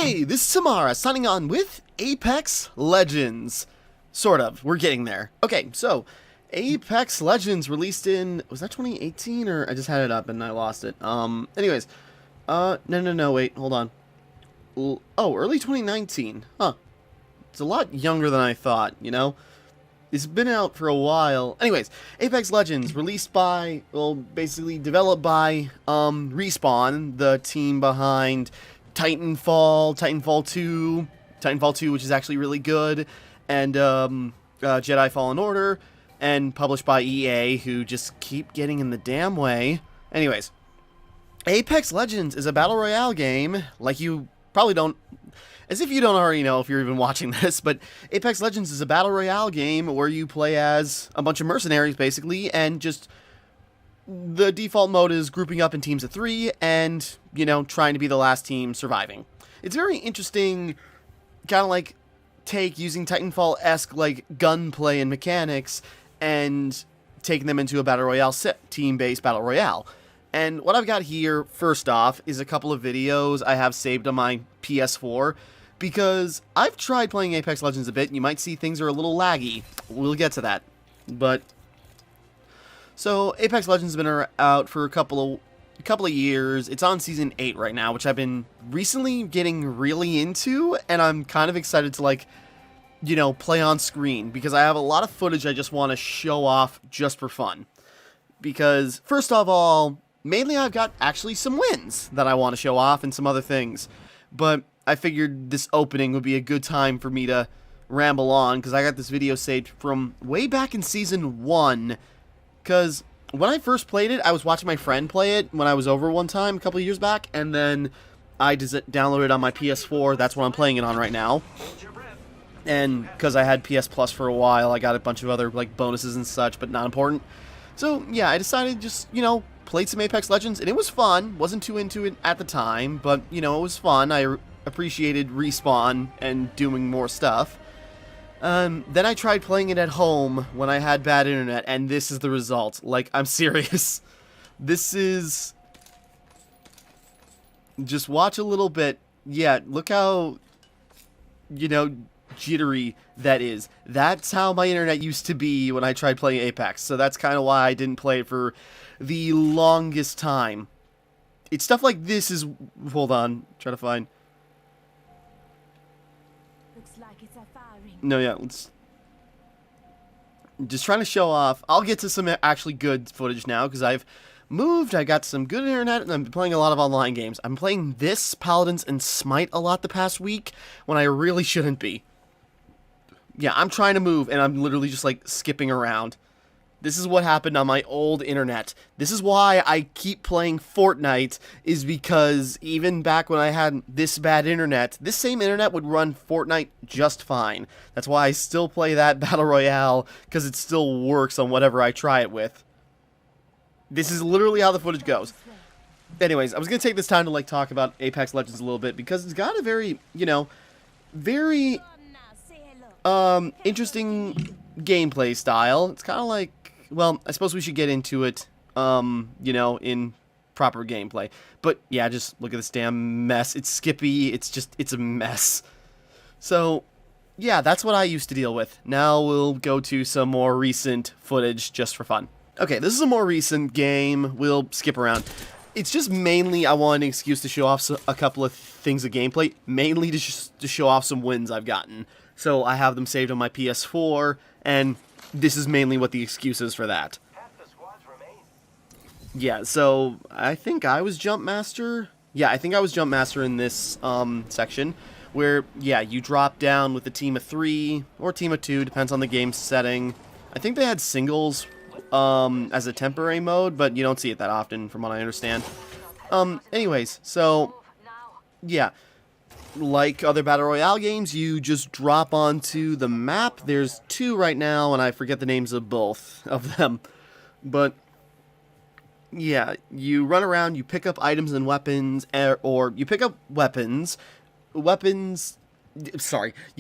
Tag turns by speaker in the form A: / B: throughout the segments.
A: Hey, this is Timmara, signing on with Apex Legends. Sort of. We're getting there. Okay, so, Apex Legends released in, was that 2018, or I just had it up and I lost it? Anyways, no, wait, hold on. Oh, early 2019. Huh. It's a lot younger than I thought, you know? It's been out for a while. Anyways, Apex Legends, released by, well, basically developed by, Respawn, the team behind Titanfall 2, which is actually really good, and, Jedi Fallen Order, and published by EA, who just keep getting in the damn way. Anyways, Apex Legends is a battle royale game, like you probably don't, as if you don't already know if you're even watching this, but Apex Legends is a battle royale game where you play as a bunch of mercenaries, basically, and just the default mode is grouping up in teams of 3 and, you know, trying to be the last team surviving. It's very interesting, kind of like, take using Titanfall-esque, like, gunplay and mechanics and taking them into a battle royale team-based battle royale. And what I've got here, first off, is a couple of videos I have saved on my PS4, because I've tried playing Apex Legends a bit, and you might see things are a little laggy. We'll get to that. But so Apex Legends has been out for a couple of years. It's on season 8 right now, which I've been recently getting really into, and I'm kind of excited to, like, you know, play on screen, because I have a lot of footage I just want to show off just for fun. Because first of all, mainly I've got actually some wins that I want to show off and some other things. But I figured this opening would be a good time for me to ramble on, because I got this video saved from way back in Season 1. Because when I first played it, I was watching my friend play it when I was over one time a couple of years back, and then I just downloaded it on my PS4. That's what I'm playing it on right now. And because I had PS Plus for a while, I got a bunch of other, like, bonuses and such, but not important. So, yeah, I decided just, you know, played some Apex Legends, and it was fun. Wasn't too into it at the time, but, you know, it was fun. I appreciated Respawn and doing more stuff. Then I tried playing it at home when I had bad internet, and this is the result. Like, I'm serious. This is... Just watch a little bit. Yeah, look how, you know, jittery that is. That's how my internet used to be when I tried playing Apex, so that's kind of why I didn't play it for the longest time. It's stuff like this is... Hold on, try to find...
B: Looks like it's a firing.
A: No, yeah, let's... Just trying to show off. I'll get to some actually good footage now, because I've moved, I got some good internet, and I'm playing a lot of online games. I'm playing this, Paladins, and Smite a lot the past week, when I really shouldn't be. Yeah, I'm trying to move, and I'm literally just, like, skipping around. This is what happened on my old internet. This is why I keep playing Fortnite, is because even back when I had this bad internet, this same internet would run Fortnite just fine. That's why I still play that Battle Royale, because it still works on whatever I try it with. This is literally how the footage goes. Anyways, I was going to take this time to, like, talk about Apex Legends a little bit, because it's got a very, you know, very interesting gameplay style. It's kind of like, well, I suppose we should get into it, you know, in proper gameplay. But, yeah, just look at this damn mess. It's skippy. It's a mess. So, yeah, that's what I used to deal with. Now we'll go to some more recent footage just for fun. Okay, this is a more recent game. We'll skip around. It's just mainly I want an excuse to show off a couple of things of gameplay. Mainly to show off some wins I've gotten. So I have them saved on my PS4, and this is mainly what the excuse is for that. Yeah, so I think I was Jump Master. Yeah, I think I was Jump Master in this section, where, yeah, you drop down with a team of 3, or team of 2, depends on the game setting. I think they had singles as a temporary mode, but you don't see it that often, from what I understand. Anyways, so, yeah. Like other Battle Royale games, you just drop onto the map. There's 2 right now, and I forget the names of both of them. But, yeah, you run around, you pick up items and weapons, or you pick up weapons, you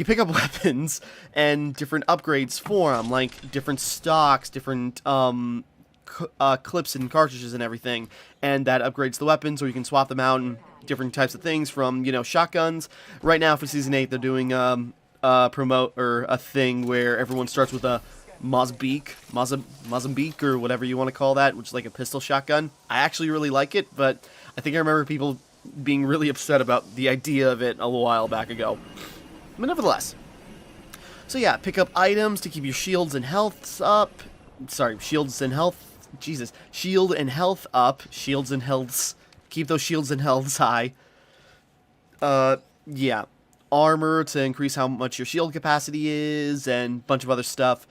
A: pick up weapons and different upgrades for them, like different stocks, different clips and cartridges and everything, and that upgrades the weapons, or you can swap them out and different types of things from, you know, shotguns. Right now for Season 8, they're doing promote or a thing where everyone starts with a Mozambique, or whatever you want to call that, which is like a pistol shotgun. I actually really like it, but I think I remember people being really upset about the idea of it a little while back ago. But nevertheless. So yeah, pick up items to keep your shields and healths up. Sorry, shields and health. Jesus. Shield and health up. Shields and healths. Keep those shields and healths high. Yeah. Armor to increase how much your shield capacity is, and a bunch of other stuff.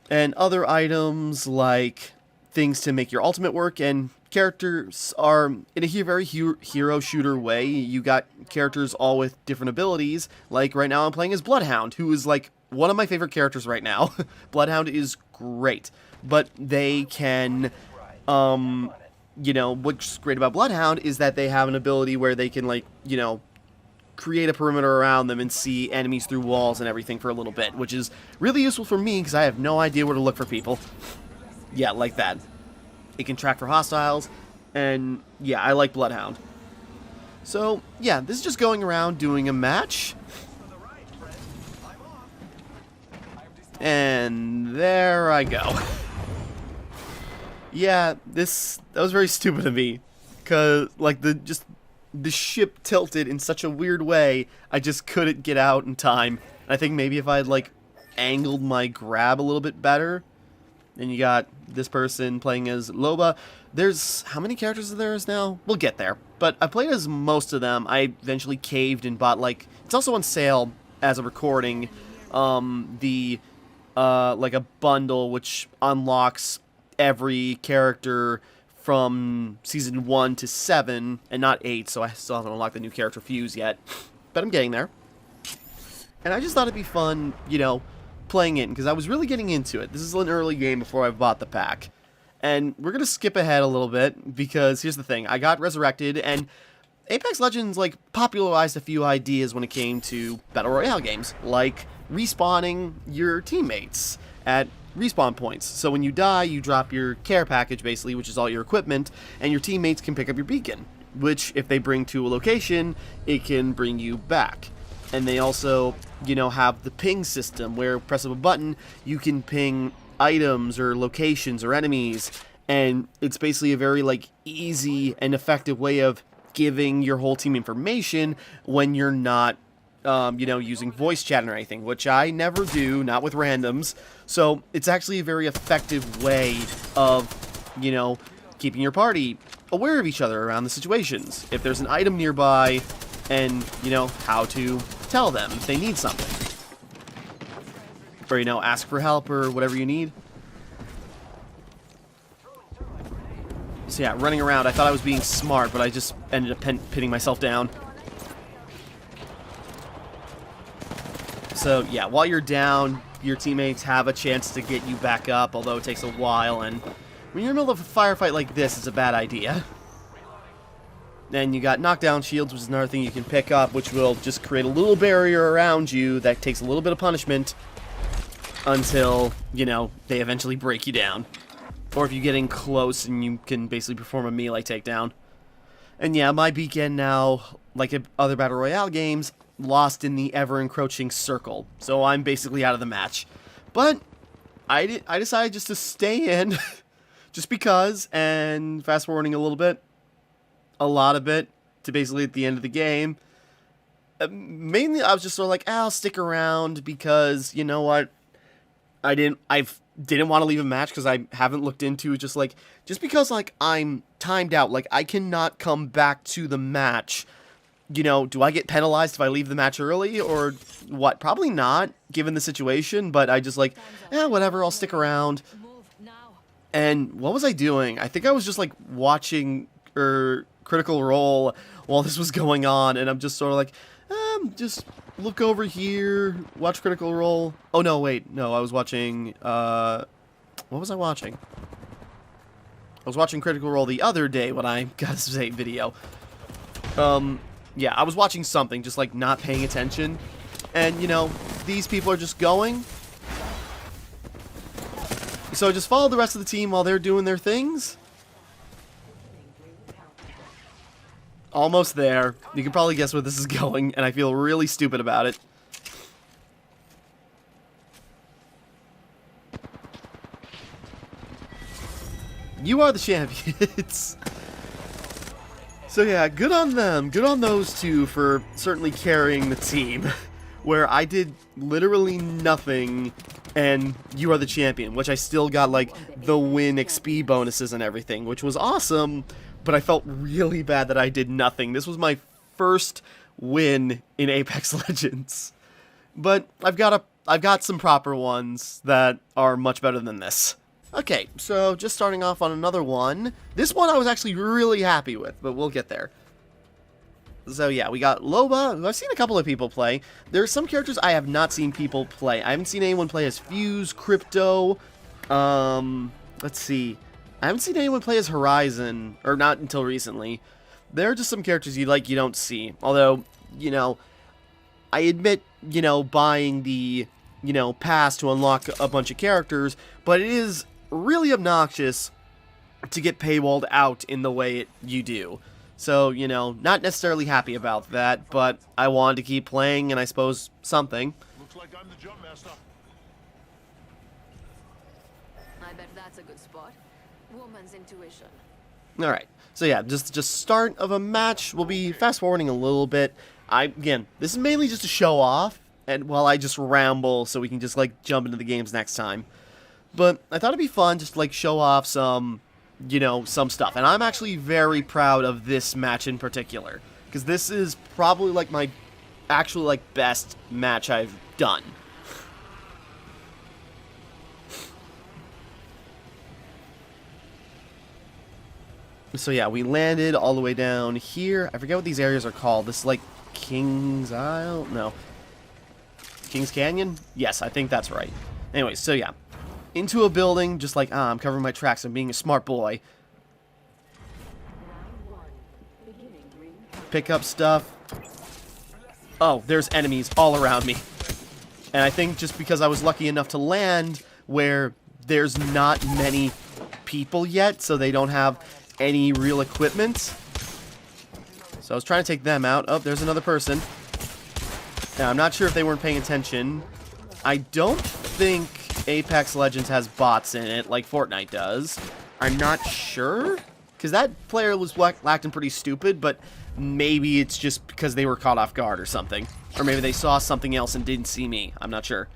A: And other items like things to make your ultimate work, and characters are in a very hero shooter way. You got characters all with different abilities. Like right now I'm playing as Bloodhound, who is like one of my favorite characters right now. Bloodhound is great, but they can, you know, what's great about Bloodhound is that they have an ability where they can, like, you know, create a perimeter around them and see enemies through walls and everything for a little bit, which is really useful for me because I have no idea where to look for people. Yeah, like that. It can track for hostiles, and yeah, I like Bloodhound. So, yeah, this is just going around doing a match. And there I go. Yeah, that was very stupid of me, cause like the ship tilted in such a weird way, I just couldn't get out in time. I think maybe if I had like angled my grab a little bit better. Then you got this person playing as Loba. There's how many characters there is now? We'll get there. But I played as most of them. I eventually caved and bought, like, it's also on sale as a recording. Like a bundle which unlocks every character from Season 1 to 7, and not 8, so I still haven't unlocked the new character Fuse yet. But I'm getting there. And I just thought it'd be fun, you know, playing it, because I was really getting into it. This is an early game before I bought the pack. And we're going to skip ahead a little bit, because here's the thing. I got resurrected, and Apex Legends, like, popularized a few ideas when it came to Battle Royale games, like respawning your teammates at respawn points. So when you die, you drop your care package, basically, which is all your equipment, and your teammates can pick up your beacon, which, if they bring to a location, it can bring you back. And they also, you know, have the ping system where press of a button, you can ping items or locations or enemies. And it's basically a very, like, easy and effective way of giving your whole team information when you're not, you know, using voice chat or anything, which I never do, not with randoms. So it's actually a very effective way of, you know, keeping your party aware of each other around the situations. If there's an item nearby, and, you know, how to tell them if they need something. Or, you know, ask for help or whatever you need. So yeah, running around, I thought I was being smart, but I just ended up pinning myself down. So yeah, while you're down, your teammates have a chance to get you back up, although it takes a while, and when you're in the middle of a firefight like this, it's a bad idea. Then you got knockdown shields, which is another thing you can pick up, which will just create a little barrier around you that takes a little bit of punishment until, you know, they eventually break you down. Or if you get in close and you can basically perform a melee takedown. And yeah, my beacon now, like other Battle Royale games, lost in the ever-encroaching circle. So I'm basically out of the match. But I decided just to stay in, just because, and fast-forwarding a little bit, a lot of it, to basically at the end of the game. Mainly, I was just sort of like, I'll stick around because, you know what, I didn't want to leave a match because I haven't looked into it, just because, like, I'm timed out, like, I cannot come back to the match. You know, do I get penalized if I leave the match early, or what? Probably not, given the situation, but I just like, whatever, I'll stick around. And what was I doing? I think I was just, like, watching, Critical Role while this was going on, and I'm just sort of like, just look over here, watch Critical Role. Oh, no, wait, no, I was watching, what was I watching? I was watching Critical Role the other day when I got a save video. Yeah, I was watching something, just, like, not paying attention, and, you know, these people are just going. So just follow the rest of the team while they're doing their things. Almost there. You can probably guess where this is going, and I feel really stupid about it. You are the champions. So yeah, good on them. Good on those two for certainly carrying the team. Where I did literally nothing, and you are the champion. Which I still got, like, the win XP bonuses and everything, which was awesome. But I felt really bad that I did nothing. This was my first win in Apex Legends. But I've got some proper ones that are much better than this. Okay, so just starting off on another one. This one I was actually really happy with, but we'll get there. So yeah, we got Loba, who I've seen a couple of people play. There are some characters I have not seen people play. I haven't seen anyone play as Fuse, Crypto, let's see. I haven't seen anyone play as Horizon, or not until recently. There are just some characters you don't see. Although, you know, I admit, you know, buying the, you know, pass to unlock a bunch of characters, but it is really obnoxious to get paywalled out in the way you do. So, you know, not necessarily happy about that, but I wanted to keep playing, and I suppose something.
C: Looks like I'm the jump master.
D: I bet that's a good spot. Woman's intuition.
A: Alright, so yeah, just start of a match. We'll be fast-forwarding a little bit. Again, this is mainly just to show off, and while I just ramble so we can just, like, jump into the games next time. But I thought it'd be fun just to, like, show off some, you know, some stuff. And I'm actually very proud of this match in particular. Because this is probably, like, my actual, like, best match I've done. So yeah, we landed all the way down here. I forget what these areas are called. This is, like, King's Isle? No. King's Canyon? Yes, I think that's right. Anyway, so yeah. Into a building, just like, I'm covering my tracks. I'm being a smart boy. Pick up stuff. Oh, there's enemies all around me. And I think just because I was lucky enough to land where there's not many people yet, so they don't have any real equipment. So I was trying to take them out. Oh, there's another person. Now, I'm not sure if they weren't paying attention. I don't think Apex Legends has bots in it like Fortnite does. I'm not sure. Because that player was acting pretty stupid, but maybe it's just because they were caught off guard or something. Or maybe they saw something else and didn't see me. I'm not sure.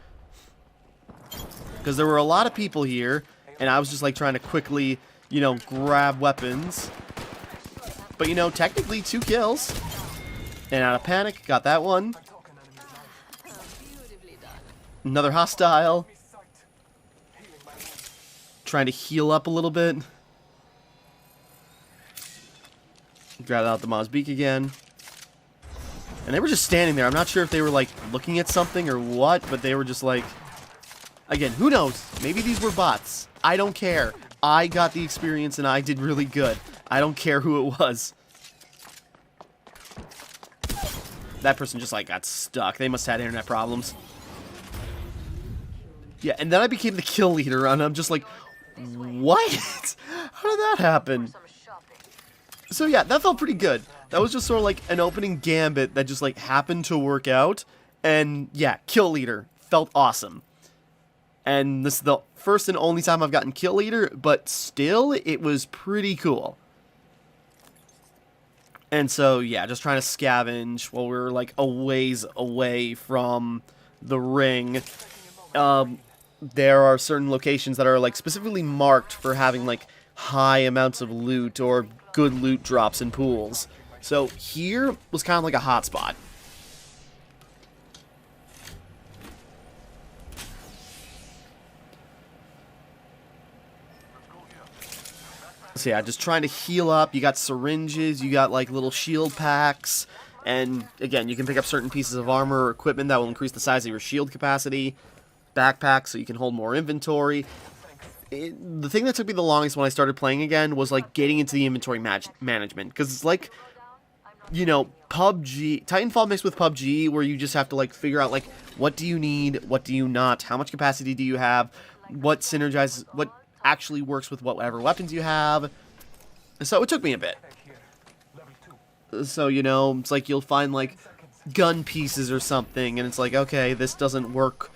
A: Because there were a lot of people here, and I was just like trying to quickly, you know, grab weapons. But, you know, technically 2 kills. And out of panic, got that one. Another hostile. Trying to heal up a little bit. Grab out the Mozbeak again. And they were just standing there. I'm not sure if they were, like, looking at something or what, but they were just like... Again, who knows? Maybe these were bots. I don't care. I got the experience and I did really good. I don't care who it was. That person just, like, got stuck. They must have had internet problems. Yeah, and then I became the kill leader, and I'm just like, what? How did that happen? So yeah, that felt pretty good. That was just sort of like an opening gambit that just, like, happened to work out. And yeah, kill leader. Felt awesome. And this is the first and only time I've gotten kill leader, but still, it was pretty cool. And so, yeah, just trying to scavenge while we were, like, a ways away from the ring. There are certain locations that are, like, specifically marked for having, like, high amounts of loot or good loot drops in pools. So here was kind of like a hotspot. So yeah, just trying to heal up. You got syringes, you got, like, little shield packs, and again, you can pick up certain pieces of armor or equipment that will increase the size of your shield capacity. Backpack so you can hold more inventory. The thing that took me the longest when I started playing again was, like, getting into the inventory management, because it's like, you know, PUBG, Titanfall mixed with PUBG, where you just have to, like, figure out, like, what do you need, what do you not, how much capacity do you have, what synergizes, what actually works with whatever weapons you have. So it took me a bit. So, you know, it's like you'll find, like, gun pieces or something, and it's like, okay, this doesn't work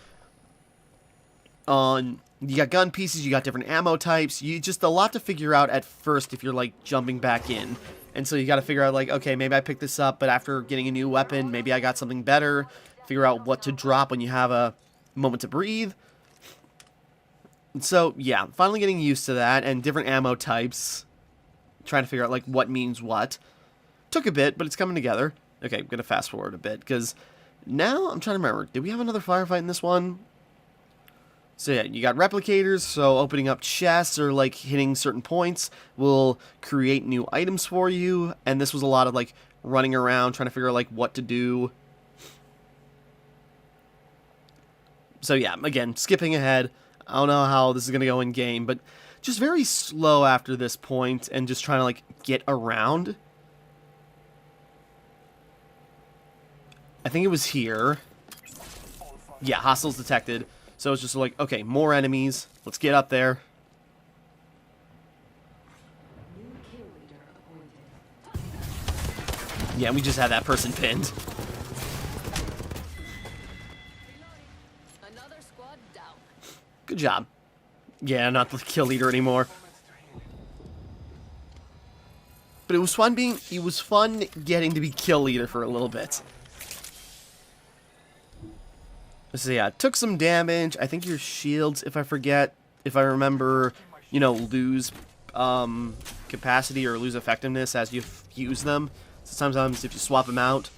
A: on... You got gun pieces, you got different ammo types, you just a lot to figure out at first if you're, like, jumping back in. And so you gotta figure out, like, okay, maybe I picked this up, but after getting a new weapon, maybe I got something better. Figure out what to drop when you have a moment to breathe. So, yeah, finally getting used to that, and different ammo types. Trying to figure out, like, what means what. Took a bit, but it's coming together. Okay, I'm gonna fast forward a bit, because now I'm trying to remember, did we have another firefight in this one? So yeah, you got replicators, so opening up chests or, like, hitting certain points will create new items for you, and this was a lot of, like, running around, trying to figure out, like, what to do. So yeah, again, skipping ahead. I don't know how this is going to go in-game, but just very slow after this point, and just trying to, like, get around. I think it was here. Yeah, hostiles detected. So it's just like, okay, more enemies. Let's get up there. Yeah, we just had that person pinned.
D: Another squad down.
A: Good job. Yeah, not the kill leader anymore. But it was fun getting to be kill leader for a little bit. So yeah, took some damage. I think your shields, if I remember, you know, lose capacity or lose effectiveness as you use them. So sometimes if you swap them out,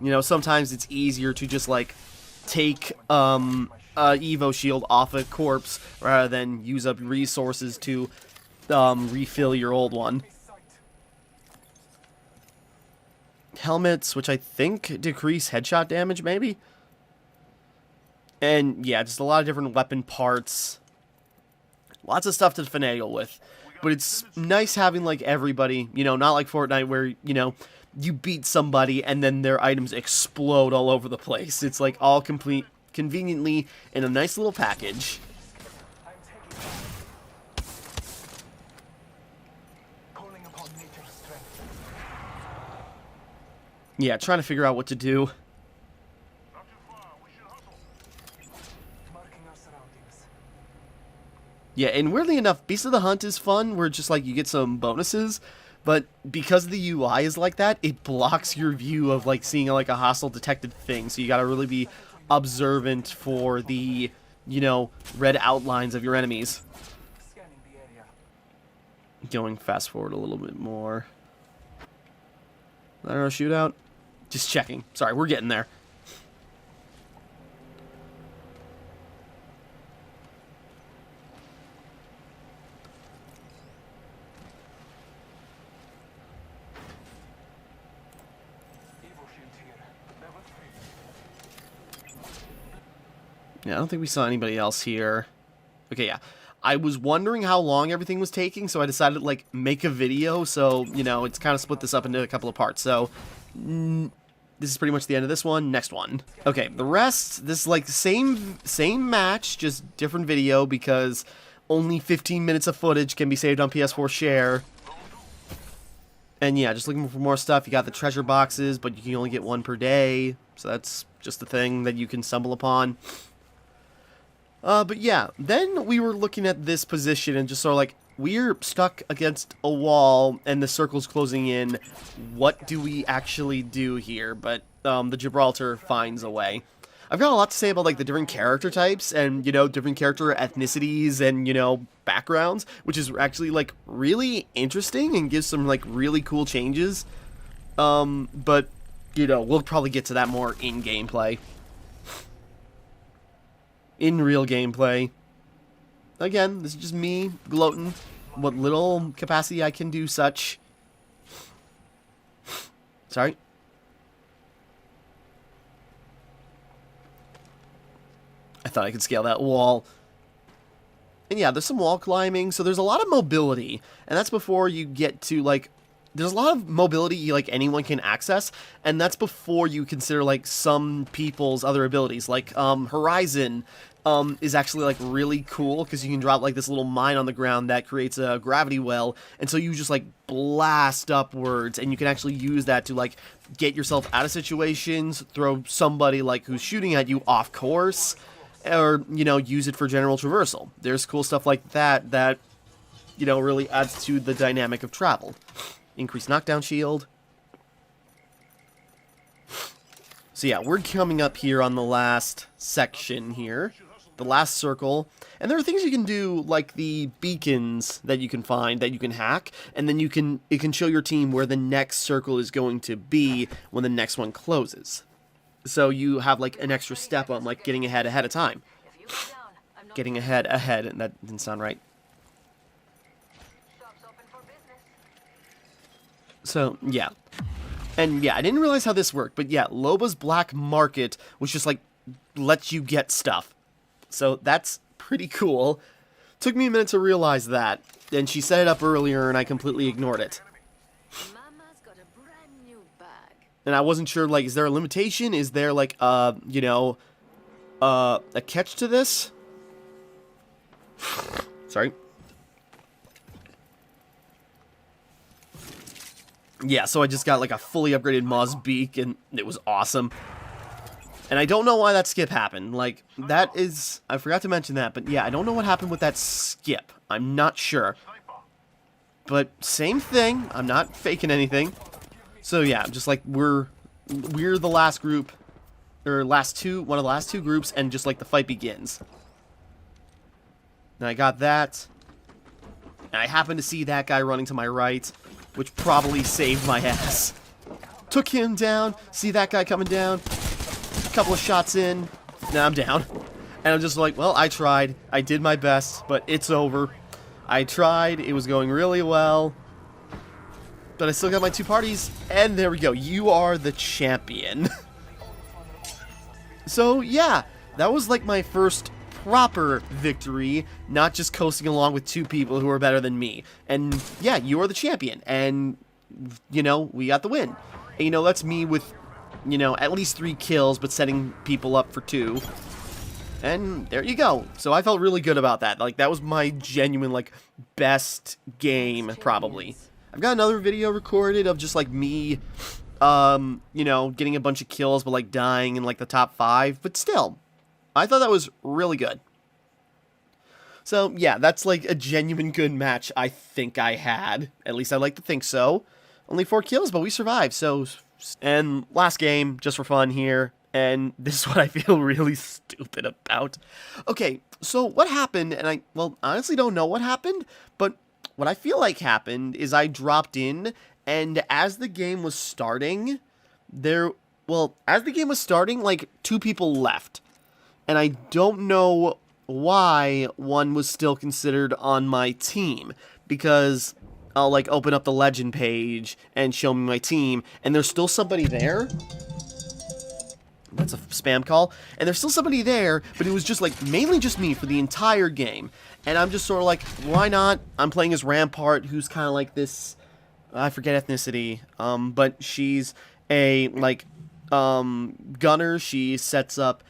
A: you know, sometimes it's easier to just, like, take a Evo shield off a corpse rather than use up resources to refill your old one. Helmets, which I think decrease headshot damage, maybe? And, yeah, just a lot of different weapon parts. Lots of stuff to finagle with. But it's nice having, like, everybody, you know, not like Fortnite where, you know, you beat somebody and then their items explode all over the place. It's, like, all complete, conveniently in a nice little package. Yeah, trying to figure out what to do. Yeah, and weirdly enough, Beast of the Hunt is fun, where just, like, you get some bonuses, but because the UI is like that, it blocks your view of, like, seeing, like, a hostile detected thing, so you gotta really be observant for the, you know, red outlines of your enemies. Going fast forward a little bit more. I don't know, shootout? Just checking. Sorry, we're getting there. Yeah, I don't think we saw anybody else here. Okay, yeah. I was wondering how long everything was taking, so I decided to, like, make a video. So, you know, it's kind of split this up into a couple of parts. So, this is pretty much the end of this one. Next one. Okay, the rest, this is, like, same match, just different video, because only 15 minutes of footage can be saved on PS4 Share. And, yeah, just looking for more stuff. You got the treasure boxes, but you can only get one per day. So that's just the thing that you can stumble upon. But yeah, then we were looking at this position and just sort of like, we're stuck against a wall and the circle's closing in. What do we actually do here? But the Gibraltar finds a way. I've got a lot to say about, like, the different character types and, you know, different character ethnicities and, you know, backgrounds, which is actually, like, really interesting and gives some, like, really cool changes. But, you know, we'll probably get to that more in gameplay. In real gameplay. Again, this is just me gloating what little capacity I can do such. Sorry. I thought I could scale that wall. And yeah, there's some wall climbing, so there's a lot of mobility. And that's before you get to, like, there's a lot of mobility, like, anyone can access, and that's before you consider, like, some people's other abilities, like, Horizon, is actually like really cool because you can drop like this little mine on the ground that creates a gravity well, and so you just like blast upwards, and you can actually use that to like get yourself out of situations, throw somebody like who's shooting at you off course, or you know, use it for general traversal. There's cool stuff like that that you know really adds to the dynamic of travel. Increased knockdown shield. So yeah, we're coming up here on the last section here. The last circle, and there are things you can do like the beacons that you can find that you can hack, and then it can show your team where the next circle is going to be when the next one closes. So you have like an extra step on like getting ahead of time. Getting ahead, and that didn't sound right. So yeah. And yeah, I didn't realize how this worked, but yeah, Loba's Black Market was just like lets you get stuff. So that's pretty cool. Took me a minute to realize that, and she set it up earlier and I completely ignored it.
D: Mama's got a brand new bag.
A: And I wasn't sure, like, is there a limitation? Is there like you know, a catch to this? Sorry. Yeah, so I just got like a fully upgraded Moz Beak and it was awesome. And I don't know why that skip happened. Like, that is... I forgot to mention that, but yeah, I don't know what happened with that skip. I'm not sure. But, same thing. I'm not faking anything. So yeah, just like, we're the last group, or one of the last two groups, and just like the fight begins. And I got that. And I happened to see that guy running to my right, which probably saved my ass. Took him down, see that guy coming down. Couple of shots in, now I'm down. And I'm just like, well, I tried. I did my best, but it's over. I tried. It was going really well. But I still got my 2 parties. And there we go. You are the champion. So, yeah. That was like my first proper victory. Not just coasting along with 2 people who are better than me. And, yeah, you are the champion. And, you know, we got the win. And, you know, that's me with... you know, at least 3 kills, but setting people up for 2. And there you go. So I felt really good about that. Like, that was my genuine, like, best game, probably. I've got another video recorded of just, like, me, you know, getting a bunch of kills, but, like, dying in, like, the top 5. But still, I thought that was really good. So, yeah, that's, like, a genuine good match I think I had. At least I like to think so. Only 4 kills, but we survived, so... And last game, just for fun here, and this is what I feel really stupid about. Okay, so what happened, and I honestly don't know what happened, but what I feel like happened is I dropped in, and as the game was starting, like, 2 people left. And I don't know why one was still considered on my team, because... I'll, like, open up the legend page and show me my team, and there's still somebody there. That's a spam call. And there's still somebody there, but it was just, like, mainly just me for the entire game. And I'm just sort of like, why not? I'm playing as Rampart, who's kind of like this, I forget ethnicity, but she's a, like, gunner. She sets up,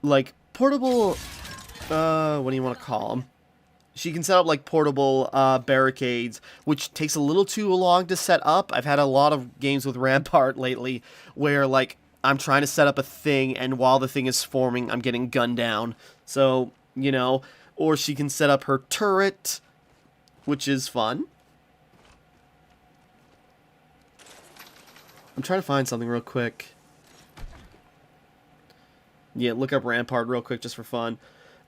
A: like, portable, what do you want to call them? She can set up, like, portable barricades, which takes a little too long to set up. I've had a lot of games with Rampart lately where, like, I'm trying to set up a thing, and while the thing is forming, I'm getting gunned down. So, you know, or she can set up her turret, which is fun. I'm trying to find something real quick. Yeah, look up Rampart real quick just for fun.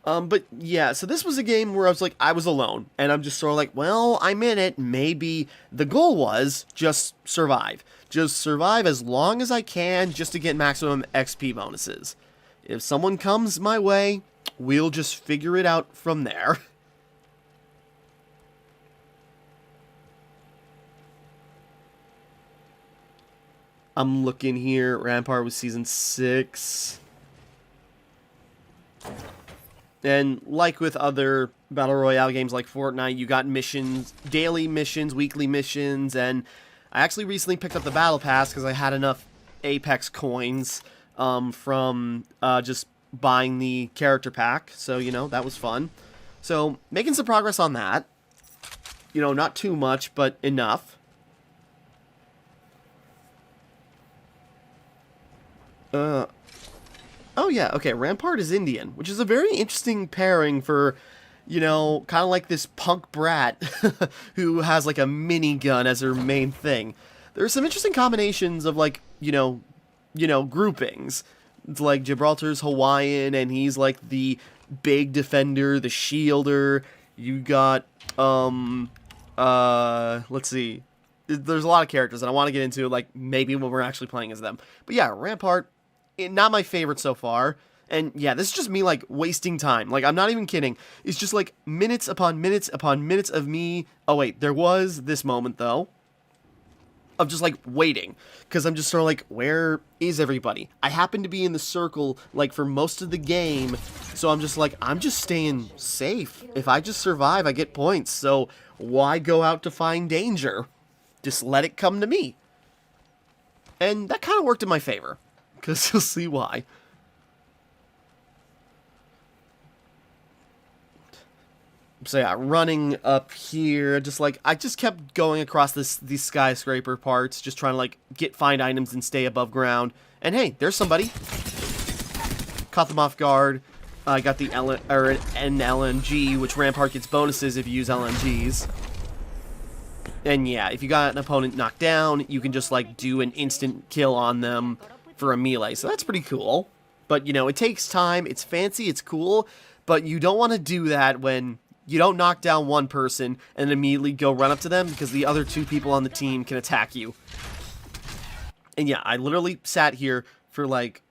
A: But yeah, so this was a game where I was like, I was alone, and I'm just sort of like, well, I'm in it. Maybe the goal was just survive. Just survive as long as I can just to get maximum XP bonuses. If someone comes my way, we'll just figure it out from there. I'm looking here. Rampart was season 6. And like with other Battle Royale games like Fortnite, you got missions, daily missions, weekly missions, and I actually recently picked up the Battle Pass because I had enough Apex coins from just buying the character pack. So, you know, that was fun. So, making some progress on that. You know, not too much, but enough. Oh yeah, okay, Rampart is Indian, which is a very interesting pairing for, you know, kind of like this punk brat who has like a minigun as her main thing. There are some interesting combinations of like, you know, groupings. It's like Gibraltar's Hawaiian and he's like the big defender, the shielder. You got let's see. There's a lot of characters and I want to get into like maybe when we're actually playing as them. But yeah, Rampart, not my favorite so far. And yeah, this is just me like wasting time. Like, I'm not even kidding. It's just like minutes upon minutes upon minutes of me. Oh wait, there was this moment though of just like waiting, because I'm just sort of like, where is everybody? I happen to be in the circle like for most of the game, so I'm just like, I'm just staying safe. If I just survive, I get points, so why go out to find danger? Just let it come to me. And that kind of worked in my favor, because you'll see why. So yeah, running up here, just like, I just kept going across these skyscraper parts, just trying to like find items and stay above ground. And hey, there's somebody. Caught them off guard. I got the an LMG, which Rampart gets bonuses if you use LMGs. And yeah, if you got an opponent knocked down, you can just like do an instant kill on them for a melee. So that's pretty cool. But you know, it takes time, it's fancy, it's cool, but you don't want to do that when you don't knock down one person and immediately go run up to them, because the other two people on the team can attack you. And yeah, I literally sat here for like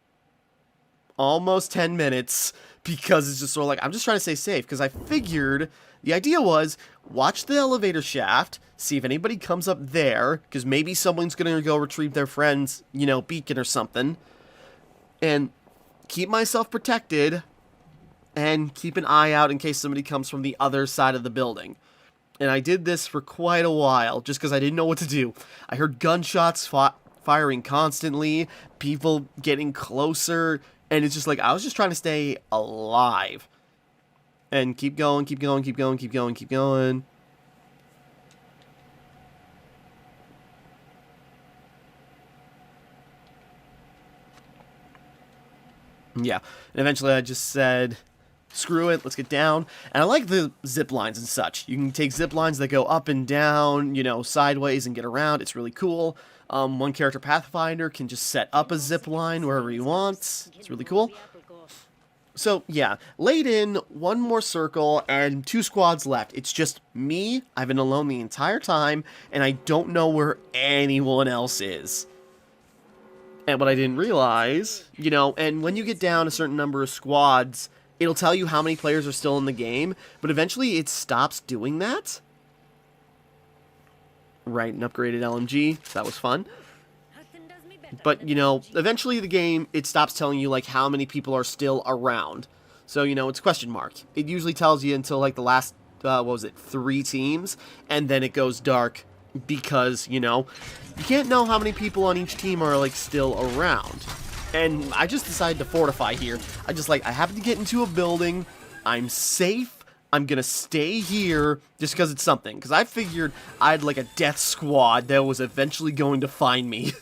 A: almost 10 minutes because it's just sort of like, I'm just trying to stay safe, because I figured the idea was watch the elevator shaft, see if anybody comes up there, because maybe someone's going to go retrieve their friend's, you know, beacon or something, and keep myself protected and keep an eye out in case somebody comes from the other side of the building. And I did this for quite a while, just because I didn't know what to do. I heard gunshots firing constantly, people getting closer, and it's just like, I was just trying to stay alive. And keep going, keep going, keep going, keep going, keep going. Yeah, and eventually I just said, screw it, let's get down. And I like the zip lines and such. You can take zip lines that go up and down, you know, sideways and get around. It's really cool. One character Pathfinder can just set up a zip line wherever he wants. It's really cool. So, yeah, laid in one more circle and 2 squads left. It's just me. I've been alone the entire time, and I don't know where anyone else is. And what I didn't realize, you know, and when you get down a certain number of squads, it'll tell you how many players are still in the game, but eventually it stops doing that. Right, an upgraded LMG, so that was fun. But, you know, eventually the game, it stops telling you, like, how many people are still around. So, you know, it's question mark. It usually tells you until, like, the last, 3 teams, and then it goes dark because, you know, you can't know how many people on each team are, like, still around. And I just decided to fortify here. I happen to get into a building, I'm safe, I'm gonna stay here, just because it's something. Because I figured I had, like, a death squad that was eventually going to find me.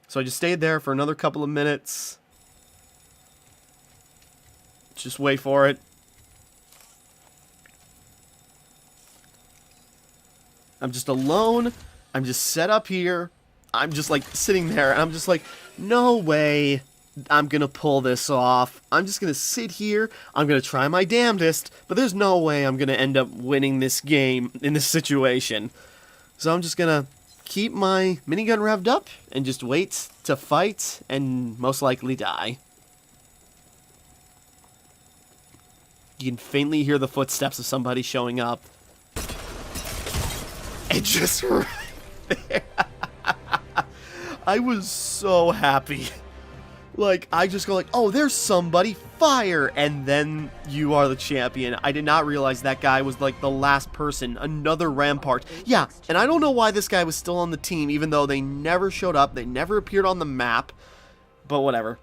A: So I just stayed there for another couple of minutes. Just wait for it. I'm just alone. I'm just set up here. I'm just like sitting there and I'm just like, no way I'm gonna pull this off. I'm just gonna sit here. I'm gonna try my damnedest, but there's no way I'm gonna end up winning this game in this situation. So I'm just gonna keep my minigun revved up and just wait to fight and most likely die. You can faintly hear the footsteps of somebody showing up. And just right there. I was so happy. Like, I just go like, oh, there's somebody, fire! And then you are the champion. I did not realize that guy was like the last person, another Rampart. Yeah, and I don't know why this guy was still on the team, even though they never showed up, they never appeared on the map. But whatever.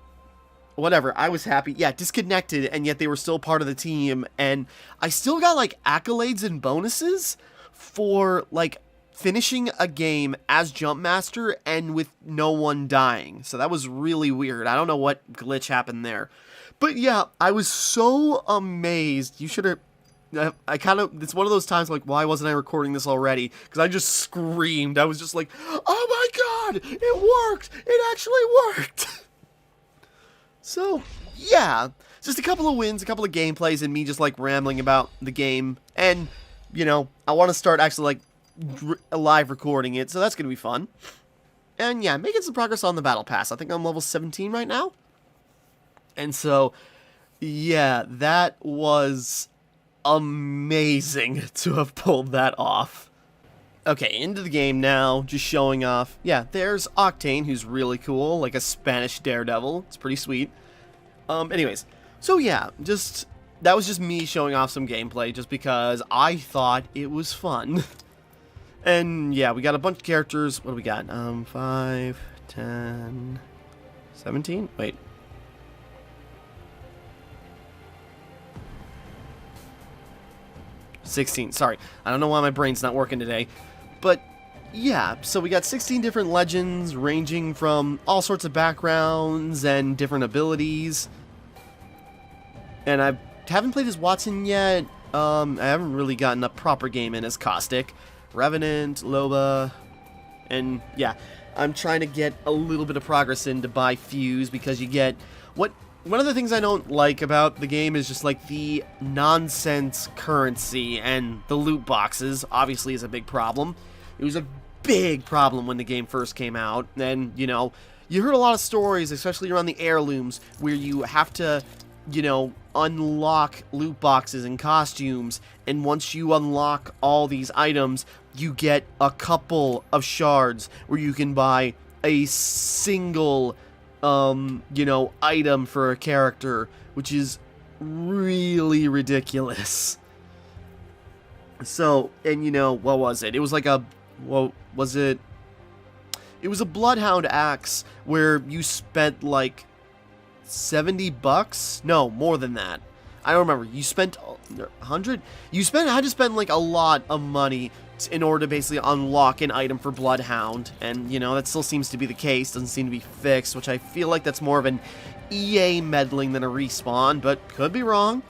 A: whatever, I was happy. Yeah, disconnected, and yet they were still part of the team, and I still got, like, accolades and bonuses for, like, finishing a game as Jump Master and with no one dying. So that was really weird. I don't know what glitch happened there. But yeah, I was so amazed. You should have... I kind of... It's one of those times, like, why wasn't I recording this already? Because I just screamed. I was just like, oh my god! It worked! It actually worked! So, yeah. Just a couple of wins, a couple of gameplays, and me just, like, rambling about the game. And, you know, I want to start actually, like, live recording it, so that's going to be fun. And yeah, making some progress on the battle pass. I think I'm level 17 right now. And so, yeah, that was amazing to have pulled that off. Okay, into the game now, just showing off. Yeah, there's Octane, who's really cool, like a Spanish daredevil. It's pretty sweet. Anyways, so yeah, that was just me showing off some gameplay, just because I thought it was fun. And yeah, we got a bunch of characters. What do we got? 5, 10, 17? Wait. $16. Sorry. I don't know why my brain's not working today. But yeah, so we got 16 different legends ranging from all sorts of backgrounds and different abilities. And I haven't played as Watson yet. I haven't really gotten a proper game in as Caustic. Revenant, Loba, and yeah, I'm trying to get a little bit of progress in to buy Fuse, because you get one of the things I don't like about the game is just like the nonsense currency, and the loot boxes obviously is a big problem. It was a big problem when the game first came out, and you know, you heard a lot of stories, especially around the heirlooms, where you have to, you know, unlock loot boxes and costumes, and once you unlock all these items, you get a couple of shards where you can buy a single, you know, item for a character, which is really ridiculous. So, and you know, what was it? It was like a, what was it? It was a Bloodhound axe where you spent like $70? No, more than that. I don't remember. You spent 100? I had to spend like a lot of money in order to basically unlock an item for Bloodhound, and you know, that still seems to be the case. Doesn't seem to be fixed, which I feel like that's more of an EA meddling than a Respawn, but could be wrong.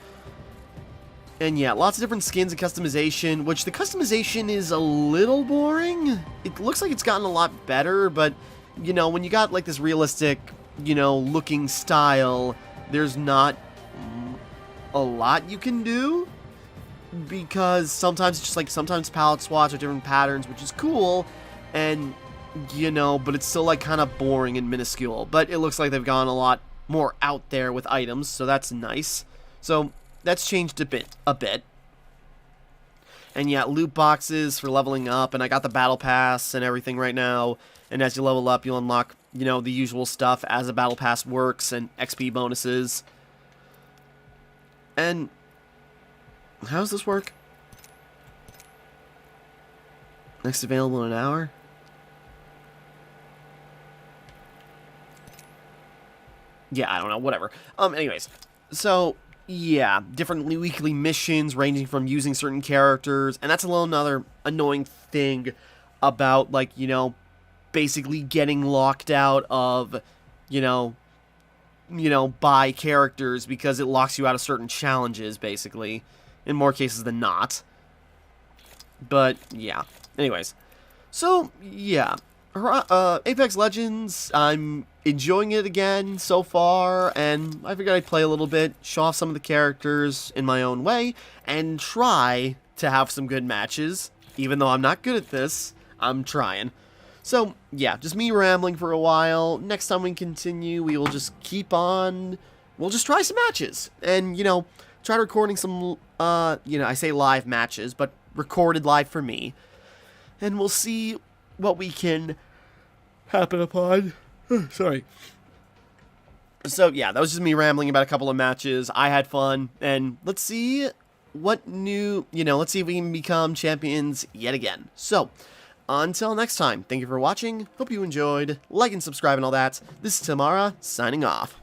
A: And yeah, lots of different skins and customization, which the customization is a little boring. It looks like it's gotten a lot better, but you know, when you got like this realistic, you know, looking style, there's not a lot you can do, because sometimes it's just like, sometimes palette swatch are different patterns, which is cool, and you know, but it's still like kind of boring and minuscule. But it looks like they've gone a lot more out there with items, so that's nice. So that's changed a bit. And yeah, loot boxes for leveling up, and I got the battle pass and everything right now. And as you level up, you'll unlock, you know, the usual stuff as a battle pass works, and XP bonuses. And how does this work? Next available in an hour? Yeah, I don't know, whatever. Anyways, so yeah, different weekly missions ranging from using certain characters, and that's a little another annoying thing about, like, you know, basically getting locked out of, you know, by characters, because it locks you out of certain challenges, basically, in more cases than not. But yeah, anyways, so yeah, Apex Legends, I'm enjoying it again so far, and I figured I'd play a little bit, show off some of the characters in my own way, and try to have some good matches. Even though I'm not good at this, I'm trying. So, yeah, just me rambling for a while. Next time we continue, we will just keep on, we'll just try some matches. And, you know, try recording some, you know, I say live matches, but recorded live for me. And we'll see what we can happen upon. Sorry. So, yeah, that was just me rambling about a couple of matches. I had fun, and let's see what new, you know, let's see if we can become champions yet again. So, until next time, thank you for watching, hope you enjoyed, like and subscribe and all that. This is Timmara, signing off.